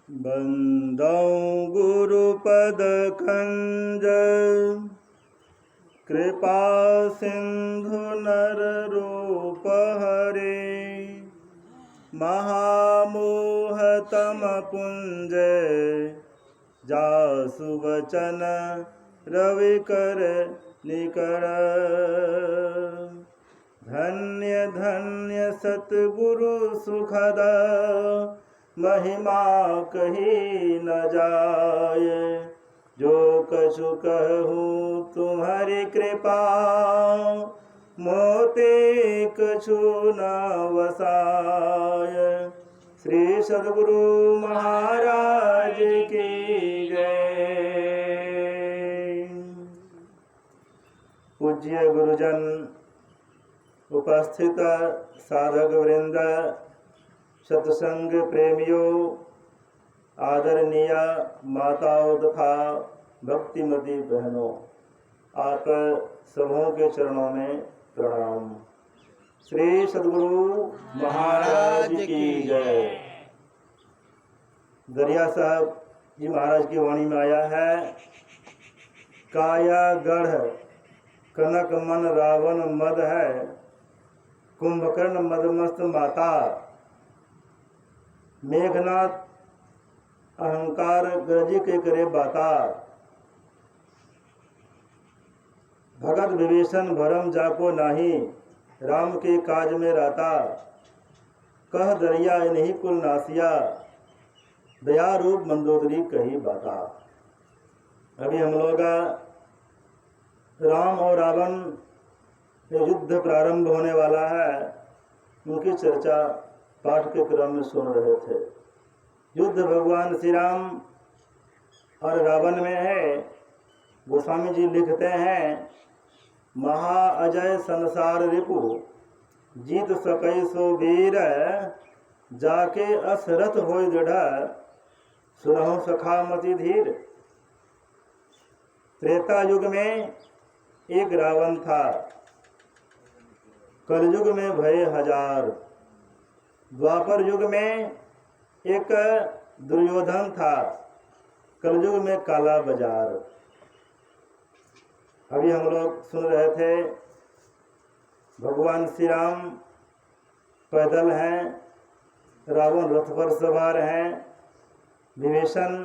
बंदौ गुरुपद खंज कृपा सिंधु नर रूप हरे महामोह तम पुंज जासु वचन रवि कर निकर। धन्य धन्य सतगुरु सुखद महिमा कही न जाए। जो कछु कहूँ तुम्हारी कृपा मोते कछु न वसाय। श्री सद्गुरु महाराज की जय। पूज्य गुरुजन, उपस्थित साधक वृंद, सत्संग प्रेमियों, आदरणीय माताओं तथा भक्तिमती बहनों, आप सबों के चरणों में प्रणाम। श्री सद्गुरु महाराज की जय। दरिया साहब जी महाराज की वाणी में आया है, काया गढ़ कनक मन रावण मद है, कुंभकर्ण मदमस्त माता। मेघनाथ अहंकार गरजी के करे बाता। भगत विभीषण भरम जाको नाही, राम के काज में राता। कह दरिया नहीं कुल नासिया, दया रूप मंदोदरी कही बाता। अभी हम लोग राम और रावण युद्ध प्रारंभ होने वाला है, उनकी चर्चा पाठ के क्रम में सुन रहे थे। युद्ध भगवान श्री राम और रावण में है। गोस्वामी जी लिखते हैं, महा अजय संसार रिपु जीत सकई सो वीर, जाके असरथ होय दृढ़ सुनहु सखा मति धीर। त्रेता युग में एक रावण था, कलयुग में भय हजार। द्वापर युग में एक दुर्योधन था, कलयुग में काला बाजार। अभी हम लोग सुन रहे थे, भगवान श्री राम पैदल हैं, रावण रथ पर सवार हैं। विभीषण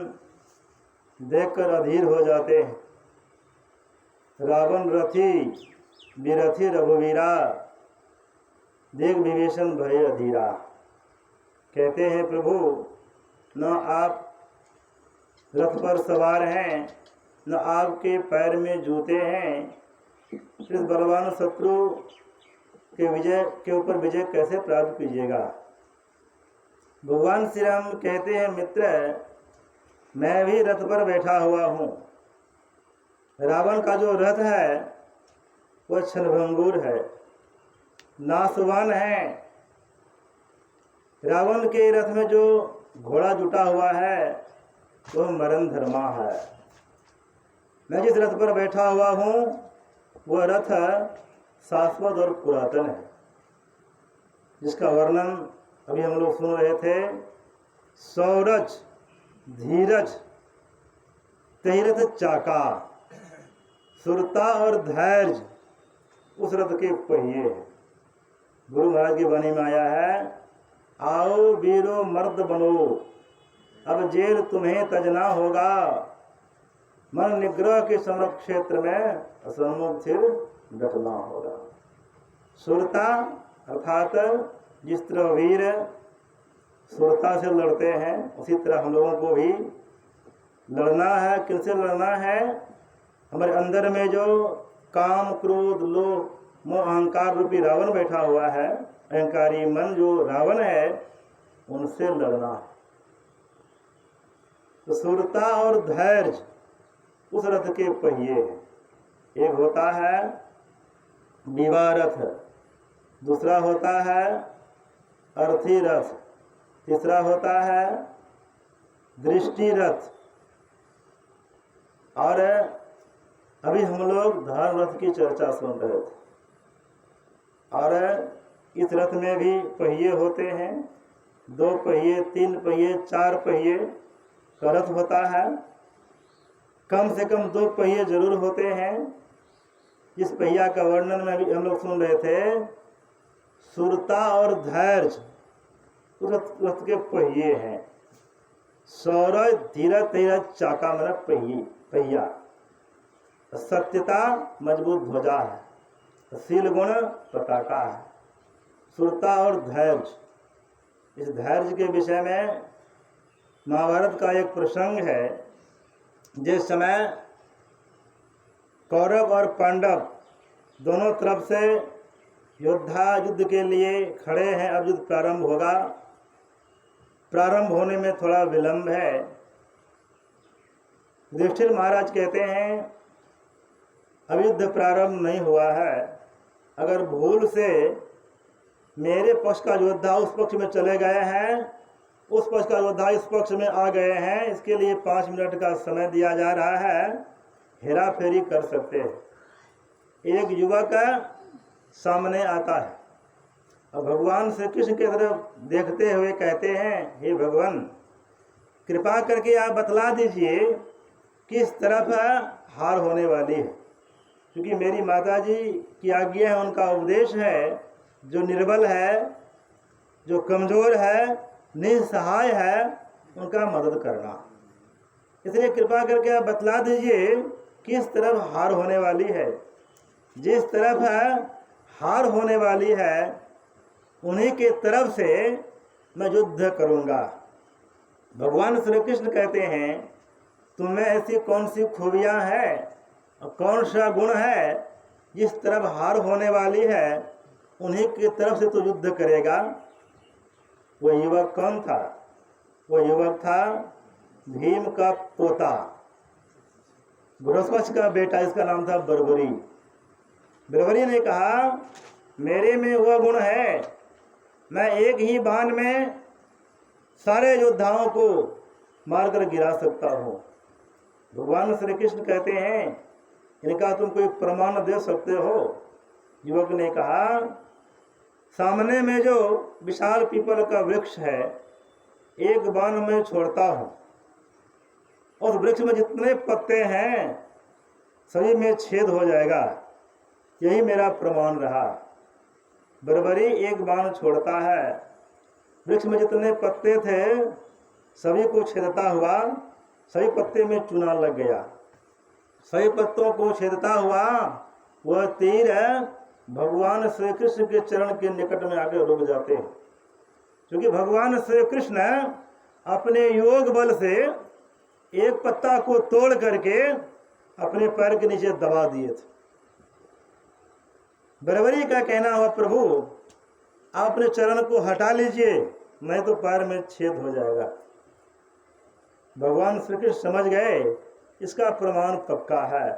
देखकर अधीर हो जाते हैं। रावण रथी विरथी रघुवीरा, देख विभीषण भय अधीरा। कहते हैं, प्रभु न आप रथ पर सवार हैं, न आपके पैर में जूते हैं। इस बलवान शत्रु के ऊपर विजय कैसे प्राप्त कीजिएगा। भगवान श्री राम कहते हैं, मित्र मैं भी रथ पर बैठा हुआ हूँ। रावण का जो रथ है वह क्षणभंगुर है, नाशवान है। रावण के रथ में जो घोड़ा जुटा हुआ है वह मरण धर्मा है। मैं जिस रथ पर बैठा हुआ हूँ वह रथ शाश्वत और पुरातन है, जिसका वर्णन अभी हम लोग सुन रहे थे। सौरज धीरज तहिरथ चाका, सुरता और धैर्य उस रथ के पहिए हैं। गुरु महाराज की वाणी में आया है, आओ वीरो मर्द बनो, अब जेल तुम्हें तजना होगा। मन निग्रह के समर क्षेत्र में असम्मुख सिर डटना होगा। सुरता अर्थात जिस तरह वीर सुरता से लड़ते हैं, उसी तरह हम लोगों को भी लड़ना है। किनसे लड़ना है? हमारे अंदर में जो काम क्रोध लोभ मोह अहंकार रूपी रावण बैठा हुआ है, अहंकारी मन जो रावण है, उनसे लड़ना है। तो सुरता और धैर्य उस रथ के पहिए हैं। एक होता है विवाह रथ, दूसरा होता है अर्थी रथ, तीसरा होता है दृष्टि रथ, और अभी हम लोग धर्म रथ की चर्चा सुन रहे थे। और इस रथ में भी पहिए होते हैं, 2 पहिए, 3 पहिए, 4 पहिए, का रथ होता है, कम से कम 2 पहिए जरूर होते हैं। इस पहिया का वर्णन में भी हम लोग सुन रहे थे, सुरता और धैर्य रथ के पहिए हैं। सौरज धीरज धीरज चाका मतलब पहिया, सत्यता मजबूत ध्वजा है, शील गुण पताका है, सुरता और धैर्य। इस धैर्य के विषय में महाभारत का एक प्रसंग है। जिस समय कौरव और पांडव दोनों तरफ से योद्धा युद्ध के लिए खड़े हैं, अब युद्ध प्रारंभ होगा। प्रारंभ होने में थोड़ा विलंब है। युधिष्ठिर महाराज कहते हैं अब युद्ध प्रारंभ नहीं हुआ है, अगर भूल से मेरे पक्ष का योद्धा उस पक्ष में चले गए हैं, उस पक्ष का योद्धा इस पक्ष में आ गए हैं, इसके लिए 5 मिनट का समय दिया जा रहा है, हेरा फेरी कर सकते हैं। एक युवक सामने आता है और भगवान श्री कृष्ण की तरफ देखते हुए कहते हैं, हे भगवान, कृपा करके आप बतला दीजिए किस तरफ हार होने वाली है, क्योंकि मेरी माता जी की आज्ञा है, उनका उपदेश है, जो निर्बल है, जो कमज़ोर है, निसहाय है, उनका मदद करना। इसलिए कृपा करके आप बतला दीजिए किस तरफ हार होने वाली है। जिस तरफ हार होने वाली है उन्हीं के तरफ से मैं युद्ध करूँगा। भगवान श्री कृष्ण कहते हैं, तुम्हें ऐसी कौन सी खूबियाँ हैं और कौन सा गुण है जिस तरफ हार होने वाली है उन्हीं की तरफ से तो युद्ध करेगा। वो युवक कौन था? वो युवक था भीम का पोता, बृहस्पति का बेटा, इसका नाम था बर्बरी। बर्बरी ने कहा, मेरे में वह गुण है, मैं एक ही बाण में सारे योद्धाओं को मारकर गिरा सकता हूँ। भगवान श्री कृष्ण कहते हैं, इनका तुम कोई प्रमाण दे सकते हो? युवक ने कहा, सामने में जो विशाल पीपल का वृक्ष है, एक बाण में छोड़ता हूँ, उस वृक्ष में जितने पत्ते हैं सभी में छेद हो जाएगा, यही मेरा प्रमाण रहा। बर्बरी एक बाण छोड़ता है, वृक्ष में जितने पत्ते थे सभी को छेदता हुआ, सभी पत्ते में चूना लग गया। सभी पत्तों को छेदता हुआ वह तीर भगवान श्री कृष्ण के चरण के निकट में आकर रुक जाते हैं, क्योंकि भगवान श्री कृष्ण अपने योग बल से एक पत्ता को तोड़ करके अपने पैर के नीचे दबा दिए थे। बर्बरी का कहना हुआ, प्रभु आप अपने चरण को हटा लीजिए, नहीं तो पैर में छेद हो जाएगा। भगवान श्री कृष्ण समझ गए इसका प्रमाण पक्का है।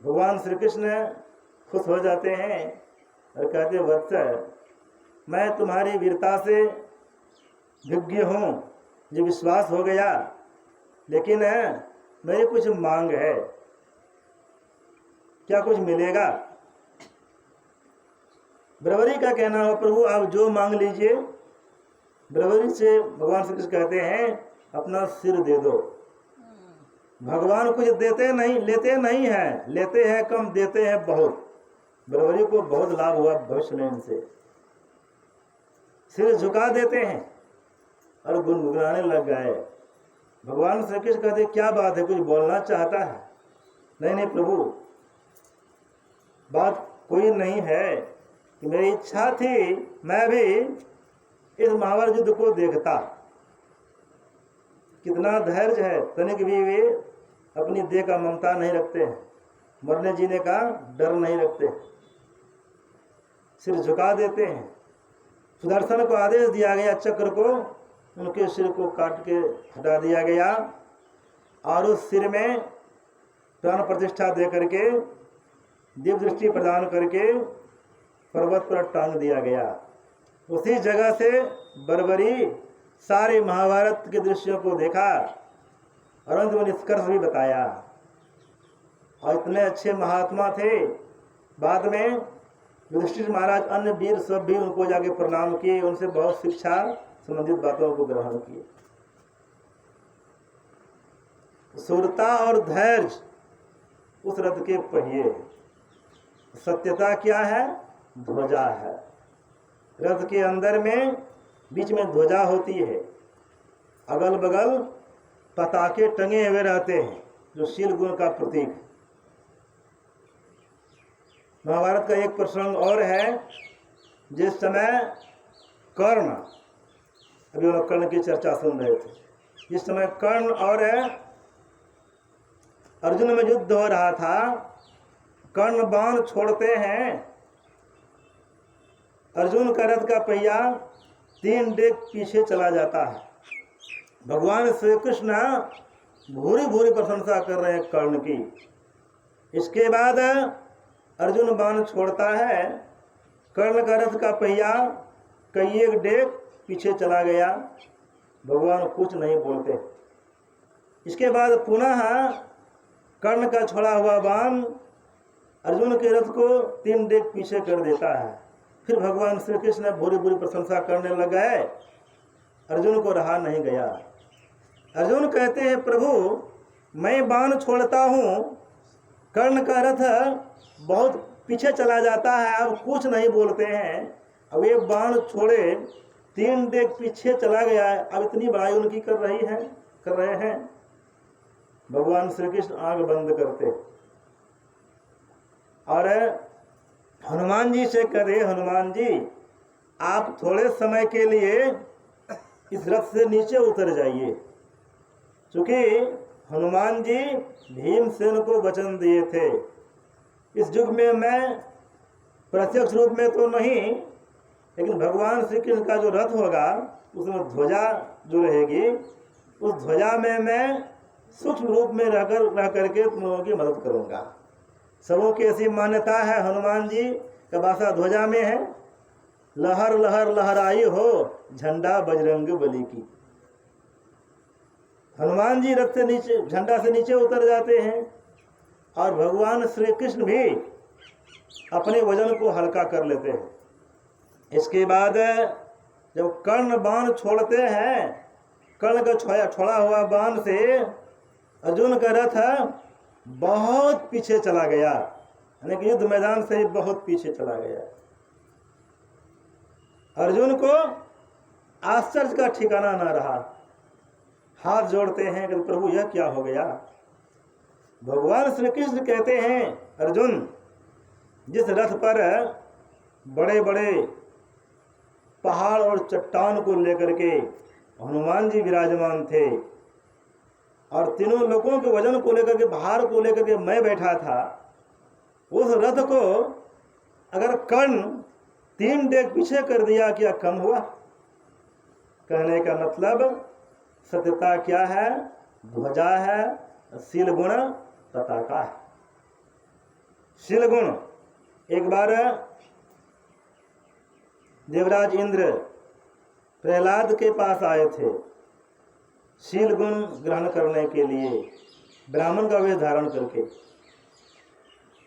भगवान श्री कृष्ण खुश हो जाते हैं और कहते, वत्स, मैं तुम्हारी वीरता से विज्ञ हूँ, मुझे विश्वास हो गया, लेकिन मेरी कुछ मांग है, क्या कुछ मिलेगा? बर्बरी का कहना हो, प्रभु आप जो मांग लीजिए। बर्बरी से भगवान श्री कृष्ण कहते हैं, अपना सिर दे दो। भगवान कुछ देते नहीं, लेते नहीं हैं, लेते हैं कम, देते हैं बहुत। बर्बरी को बहुत लाभ हुआ भविष्य में इनसे। सिर झुका देते हैं और गुनगुनाने लग गए। भगवान श्री कृष्ण कहते, क्या बात है, कुछ बोलना चाहता है? नहीं नहीं प्रभु, बात कोई नहीं है कि मेरी इच्छा थी मैं भी इस महाभारत युद्ध को देखता। कितना धैर्य है, तनिक भी वे अपनी देह का ममता नहीं रखते हैं, मरने जीने का डर नहीं रखते, सिर झुका देते हैं। सुदर्शन को आदेश दिया गया, चक्र को उनके सिर को काट के हटा दिया गया और उस सिर में प्राण प्रतिष्ठा दे करके, दिव्य दृष्टि प्रदान करके पर्वत पर टांग दिया गया। उसी जगह से बर्बरी सारे महाभारत के दृश्यों को देखा और अंत में निष्कर्ष भी बताया। और इतने अच्छे महात्मा थे, बाद में युधिष्ठिर महाराज, अन्य वीर सब भी उनको जाके प्रणाम किए, उनसे बहुत शिक्षा संबंधित बातों को ग्रहण किए। सूरता और धैर्य उस रथ के पहिए। सत्यता क्या है? ध्वजा है। रथ के अंदर में बीच में ध्वजा होती है, अगल बगल पताके टंगे हुए रहते हैं जो शील गुण का प्रतीक है। महाभारत का एक प्रसंग और है, जिस समय कर्ण, अभी हम कर्ण की चर्चा सुन रहे थे, जिस समय कर्ण और अर्जुन में युद्ध हो रहा था, कर्ण बाण छोड़ते हैं, अर्जुन का रथ का पहिया 3 डेग पीछे चला जाता है। भगवान श्री कृष्ण भूरी भूरी प्रशंसा कर रहे हैं कर्ण की। इसके बाद अर्जुन बाण छोड़ता है, कर्ण का रथ का पहिया कई एक डेग पीछे चला गया, भगवान कुछ नहीं बोलते। इसके बाद पुनः कर्ण का छोड़ा हुआ बाण अर्जुन के रथ को 3 डेग पीछे कर देता है। फिर भगवान श्री कृष्ण भूरी भूरी प्रशंसा करने लग गए, अर्जुन को रहा नहीं गया। अर्जुन कहते हैं, प्रभु मैं बाण छोड़ता हूँ, कर्ण का रथ बहुत पीछे चला जाता है, अब कुछ नहीं बोलते हैं। अब ये बाण छोड़े 3 डेग पीछे चला गया है, अब इतनी बड़ाई उनकी कर रहे हैं। भगवान श्री कृष्ण आंख बंद करते और हनुमान जी से कहे, हनुमान जी आप थोड़े समय के लिए इस रथ से नीचे उतर जाइए, क्योंकि हनुमान जी भीमसेन को वचन दिए थे, इस युग में मैं प्रत्यक्ष रूप में तो नहीं, लेकिन भगवान श्री कृष्ण का जो रथ होगा उसमें ध्वजा जो रहेगी, उस ध्वजा में मैं सूक्ष्म रूप में रह करके तुम लोगों की मदद करूंगा। सबों की ऐसी मान्यता है, हनुमान जी का वासा ध्वजा में है, लहर लहर लहराई हो झंडा बजरंग बली की। हनुमान जी रथ से नीचे, झंडा से नीचे उतर जाते हैं और भगवान श्री कृष्ण भी अपने वजन को हल्का कर लेते हैं। इसके बाद जब कर्ण बाण छोड़ते हैं, कर्ण का छोड़ा हुआ बाण से अर्जुन का रथ बहुत पीछे चला गया, यानी कि युद्ध मैदान से ही बहुत पीछे चला गया। अर्जुन को आश्चर्य का ठिकाना ना रहा, हाथ जोड़ते हैं कि प्रभु यह क्या हो गया। भगवान श्री कृष्ण कहते हैं, अर्जुन जिस रथ पर बड़े बड़े पहाड़ और चट्टान को लेकर के हनुमान जी विराजमान थे और तीनों लोगों के वजन को लेकर के, भार को लेकर के मैं बैठा था, उस रथ को अगर कर्ण 3 डेग पीछे कर दिया, क्या कम हुआ? कहने का मतलब सत्यता क्या है? ध्वजा है, शील गुण पताका है। शील गुण, एक बार देवराज इंद्र प्रहलाद के पास आए थे शील गुण ग्रहण करने के लिए, ब्राह्मण का वेश धारण करके।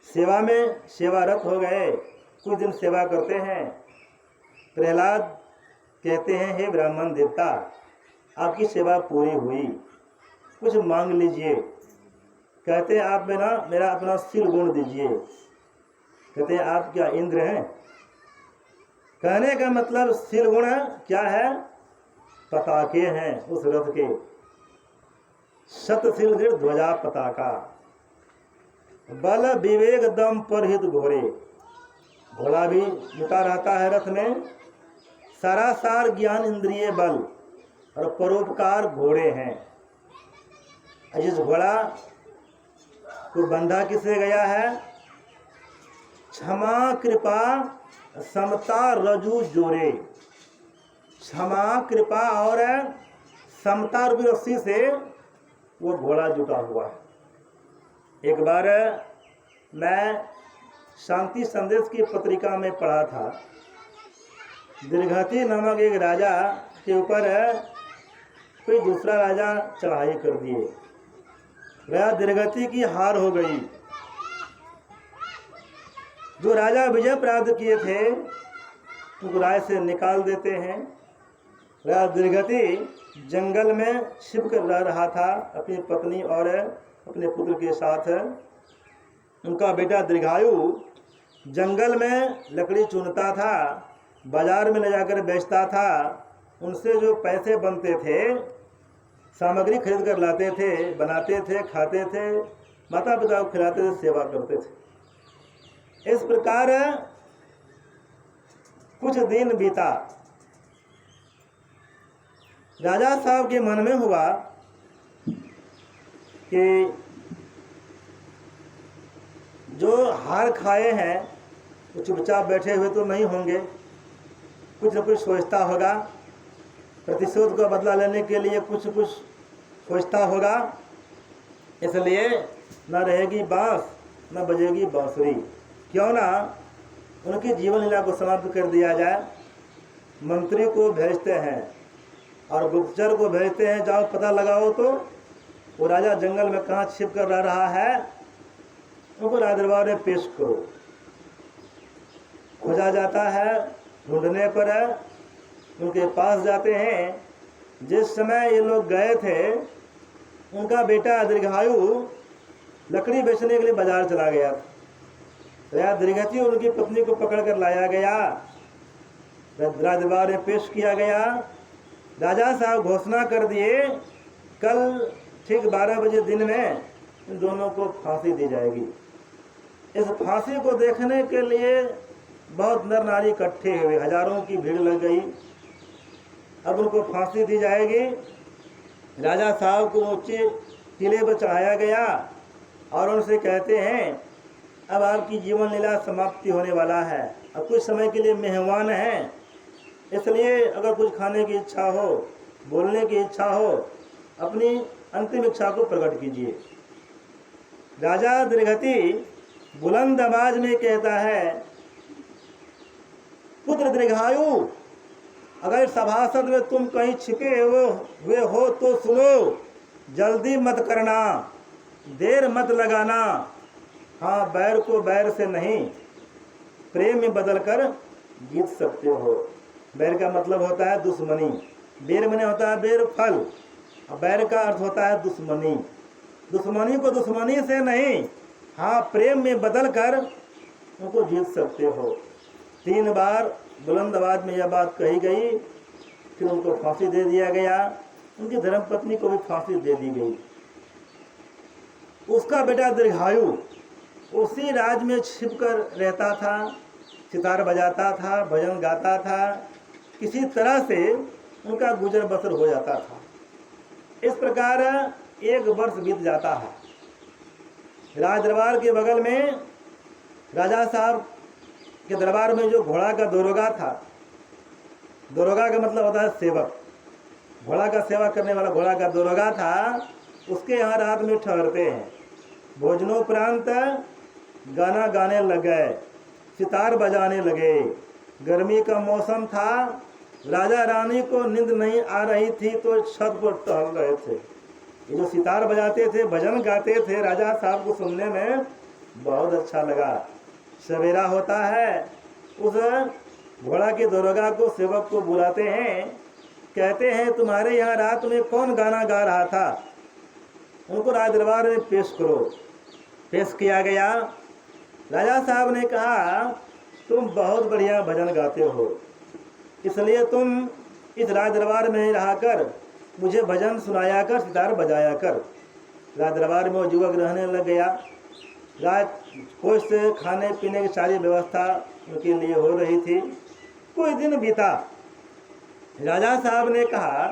सेवा में सेवारत हो गए, कुछ दिन सेवा करते हैं। प्रहलाद कहते हैं, हे ब्राह्मण देवता, आपकी सेवा पूरी हुई, कुछ मांग लीजिए। कहते हैं, आप मेरा अपना शील गुण दीजिए। कहते हैं, आप क्या इंद्र हैं? कहने का मतलब शील गुण क्या है? पताके हैं उस रथ के, शतशील ध्वजा पताका। बल विवेक दम परहित घोड़े, घोड़ा भी जुटा रहता है रथ में। सारासार ज्ञान इंद्रिय बल और परोपकार घोड़े हैं। जिस घोड़ा को बंधा किसे गया है? क्षमा कृपा समता रजू जोरे। क्षमा कृपा और समता रूपी रस्सी से वो घोड़ा जुटा हुआ है। एक बार मैं शांति संदेश की पत्रिका में पढ़ा था, दीर्घती नामक एक राजा के ऊपर कोई दूसरा राजा चढ़ाई कर दिए, राजा दीर्घती की हार हो गई। जो राजा विजय प्राप्त किए थे उनको राय से निकाल देते हैं। राजा दृढ़गति जंगल में छिप कर रह रहा था अपनी पत्नी और अपने पुत्र के साथ। उनका बेटा दीर्घायु जंगल में लकड़ी चुनता था, बाजार में ले जाकर बेचता था। उनसे जो पैसे बनते थे, सामग्री खरीद कर लाते थे, बनाते थे, खाते थे, माता पिता को खिलाते थे, सेवा करते थे। इस प्रकार कुछ दिन बीता। राजा साहब के मन में हुआ कि जो हार खाए हैं वो चुपचाप बैठे हुए तो नहीं होंगे, कुछ न कुछ सोचता होगा, प्रतिशोध का बदला लेने के लिए कुछ कुछ सोचता होगा। इसलिए न रहेगी बांस न बजेगी बांसुरी, क्यों ना उनकी जीवन लीला को समाप्त कर दिया जाए। मंत्री को भेजते हैं और गुप्तचर को भेजते हैं, जाओ पता लगाओ तो वो राजा जंगल में कहाँ छिप कर रह रहा है, उनको राजदरबार में पेश करो। खोजा जाता है, ढूंढने पर उनके पास जाते हैं। जिस समय ये लोग गए थे, उनका बेटा दीर्घायु लकड़ी बेचने के लिए बाजार चला गया था। राजा दृढ़गति और उनकी पत्नी को पकड़ कर लाया गया, राजदरबार में पेश किया गया। राजा साहब घोषणा कर दिए, कल ठीक 12 बजे दिन में इन दोनों को फांसी दी जाएगी। इस फांसी को देखने के लिए बहुत नर नारी इकट्ठे हुए, हजारों की भीड़ लग गई। अब उनको फांसी दी जाएगी। राजा साहब को ऊंचे किले पर चढ़ाया गया और उनसे कहते हैं, अब आपकी जीवन लीला समाप्ति होने वाला है, अब कुछ समय के लिए मेहमान हैं, इसलिए अगर कुछ खाने की इच्छा हो, बोलने की इच्छा हो, अपनी अंतिम इच्छा को प्रकट कीजिए। राजा दृढ़गति बुलंद आवाज में कहता है, पुत्र दीर्घायु, अगर सभासद में तुम कहीं छिपे हुए हो तो सुनो, जल्दी मत करना, देर मत लगाना। हाँ, बैर को बैर से नहीं, प्रेम में बदल कर जीत सकते हो। बैर का मतलब होता है दुश्मनी, बेर मने होता है बेर फल, और बैर का अर्थ होता है दुश्मनी। दुश्मनी को दुश्मनी से नहीं, हाँ, प्रेम में बदल कर उनको जीत सकते हो। 3 बार बुलंद आवाज में यह बात कही गई, फिर उनको फांसी दे दिया गया। उनकी धर्मपत्नी को भी फांसी दे दी गई। उसका बेटा दीर्घायु उसी राज में छिपकर रहता था, सितार बजाता था, भजन गाता था, किसी तरह से उनका गुजर बसर हो जाता था। इस प्रकार 1 वर्ष बीत जाता है। राज दरबार के बगल में राजा साहब के दरबार में जो घोड़ा का दरोगा था, दरोगा का मतलब होता है सेवक, घोड़ा का सेवा करने वाला घोड़ा का दरोगा था, उसके यहाँ रात में ठहरते हैं। भोजनोपरांत गाना गाने लगे, सितार बजाने लगे। गर्मी का मौसम था, राजा रानी को नींद नहीं आ रही थी तो छत पर टहल रहे थे। ये जो सितार बजाते थे, भजन गाते थे, राजा साहब को सुनने में बहुत अच्छा लगा। सवेरा होता है, उस घोड़ा के दरोगा को, सेवक को बुलाते हैं, कहते हैं तुम्हारे यहाँ रात में कौन गाना गा रहा था, उनको राज दरबार में पेश करो। पेश किया गया। राजा साहब ने कहा, तुम बहुत बढ़िया भजन गाते हो, इसलिए तुम इस राज दरबार में रहा कर मुझे भजन सुनाया कर, सितार बजाया कर। राज दरबार में वो युवक रहने लग गया। राजकोष से खाने पीने की सारी व्यवस्था उनके लिए हो रही थी। कोई दिन बीता। राजा साहब ने कहा,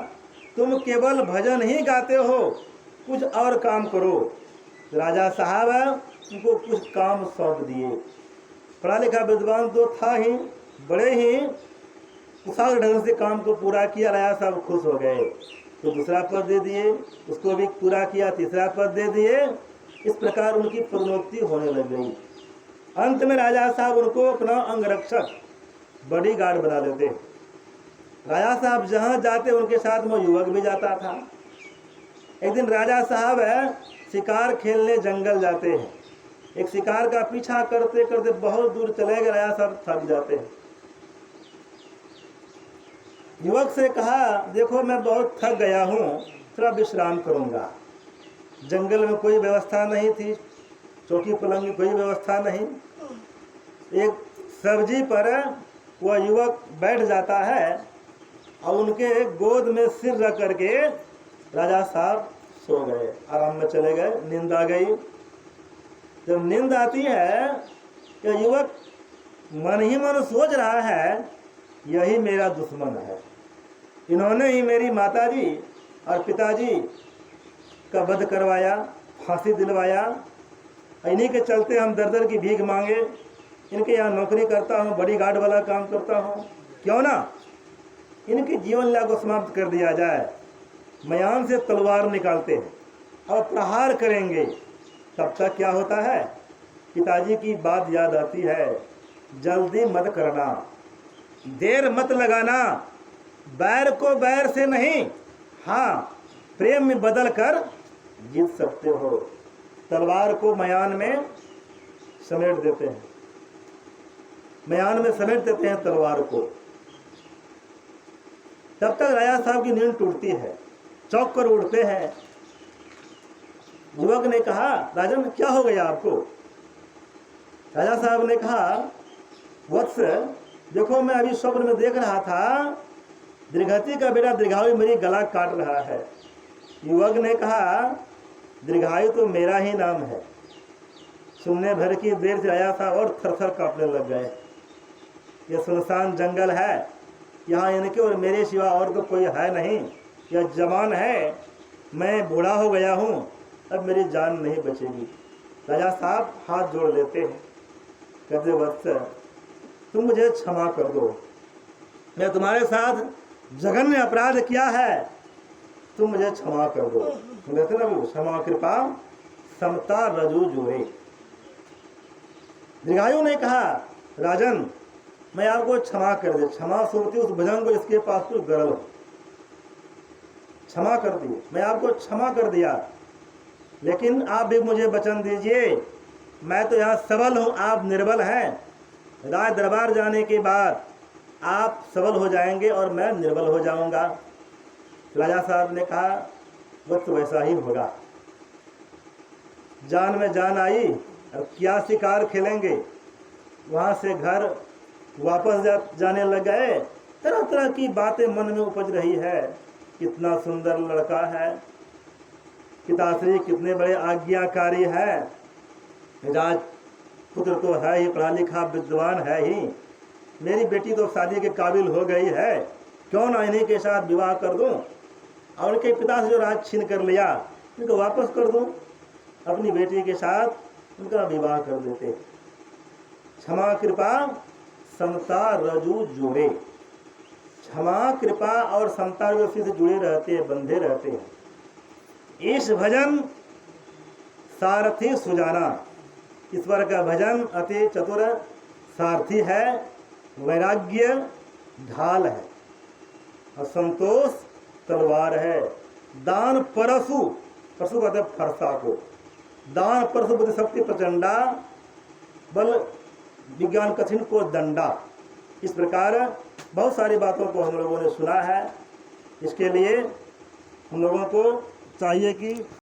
तुम केवल भजन ही गाते हो, कुछ और काम करो। राजा साहब उनको कुछ काम सौंप दिए। पढ़ा लिखा विद्वान तो था ही, बड़े ही कुशल ढंग से काम को पूरा किया। राजा साहब खुश हो गए, तो दूसरा पद दे दिए, उसको भी पूरा किया, तीसरा पद दे दिए। इस प्रकार उनकी पदोन्नति होने लग गई। अंत में राजा साहब उनको अपना अंगरक्षक, बॉडीगार्ड बना लेते। राजा साहब जहाँ जाते उनके साथ में युवक भी जाता था। एक दिन राजा साहब शिकार खेलने जंगल जाते हैं। एक शिकार का पीछा करते करते बहुत दूर चले गए। राजा साहब थक जाते हैं। युवक से कहा, देखो मैं बहुत थक गया हूँ, थोड़ा विश्राम करूँगा। जंगल में कोई व्यवस्था नहीं थी, चौकी पलंग की कोई व्यवस्था नहीं। एक सब्जी पर वह युवक बैठ जाता है और उनके गोद में सिर रख करके राजा साहब सो गए, आराम में चले गए, नींद आ गई। जब नींद आती है तो युवक मन ही मन सोच रहा है, यही मेरा दुश्मन है, इन्होंने ही मेरी माताजी और पिताजी का वध करवाया, फांसी दिलवाया, इन्हीं के चलते हम दर दर की भीख मांगे, इनके यहाँ नौकरी करता हूँ, बड़ी गार्ड वाला काम करता हूँ, क्यों ना इनकी जीवन लीला को समाप्त कर दिया जाए। मयान से तलवार निकालते हैं और प्रहार करेंगे। तब तक क्या होता है, पिताजी की बात याद आती है, जल्दी मत करना, देर मत लगाना, बैर को बैर से नहीं, हाँ प्रेम में बदल कर जीत सकते हो। तलवार को मयान में समेट देते हैं, मयान में समेट देते हैं तलवार को। तब तक राजा साहब की नींद टूटती है, चौंक कर उठते हैं। युवक ने कहा, राजन क्या हो गया आपको? राजा साहब ने कहा, वत्स देखो मैं अभी स्वप्न में देख रहा था, दीर्घाती का बेटा दीर्घायु मेरी गला काट रहा है। युवक ने कहा, दीर्घायु तो मेरा ही नाम है। सुनने भर की देर से राजा साहब और थर-थर कांपने लग गए। यह सुनसान जंगल है, यहाँ इनके और मेरे सिवा और तो कोई है नहीं, यह जवान है, मैं बूढ़ा हो गया हूँ, अब मेरी जान नहीं बचेगी। राजा साहब हाथ जोड़ लेते हैं, कहते वत्स तुम मुझे क्षमा कर दो, मैं तुम्हारे साथ जघन्य अपराध किया है, तुम मुझे क्षमा कर दो। कहते ना वो क्षमा कृपा समता रजू जोड़े। दीर्घायु ने कहा, राजन मैं आपको क्षमा कर दे, क्षमा सुनती उस भजन को इसके पास कुछ गरल हो, क्षमा कर दी, मैं आपको क्षमा कर दिया, लेकिन आप भी मुझे वचन दीजिए, मैं तो यहाँ सबल हूँ, आप निर्बल हैं। राज दरबार जाने के बाद आप सबल हो जाएंगे और मैं निर्बल हो जाऊंगा। राजा साहब ने कहा, वक्त वैसा ही होगा, जान में जान आई, अब क्या शिकार खेलेंगे। वहाँ से घर वापस जाने लग गए। तरह तरह की बातें मन में उपज रही है, कितना सुंदर लड़का है, पिताश्री कितने बड़े आज्ञाकारी है, राजपुत्र तो है ही, पढ़ा लिखा विद्वान है ही, मेरी बेटी तो शादी के काबिल हो गई है, क्यों ना इन्हीं के साथ विवाह कर दूं और उनके पिता से जो राज छीन कर लिया उनको वापस कर दूं, अपनी बेटी के साथ उनका विवाह कर देते। क्षमा कृपा समता रजू जोड़े, क्षमा कृपा और समता उसी से जुड़े रहते हैं, बंधे रहते हैं। इस भजन सारथी सुजाना, ईश्वर का भजन अति चतुर सारथी है, वैराग्य ढाल है और संतोष तलवार है। दान परशु, परशु कहते हैं फरसा को, दान परशु बुद्धि शक्ति प्रचंडा, बल विज्ञान कठिन को दंडा। इस प्रकार बहुत सारी बातों को हम लोगों ने सुना है। इसके लिए हम लोगों को चाहिए कि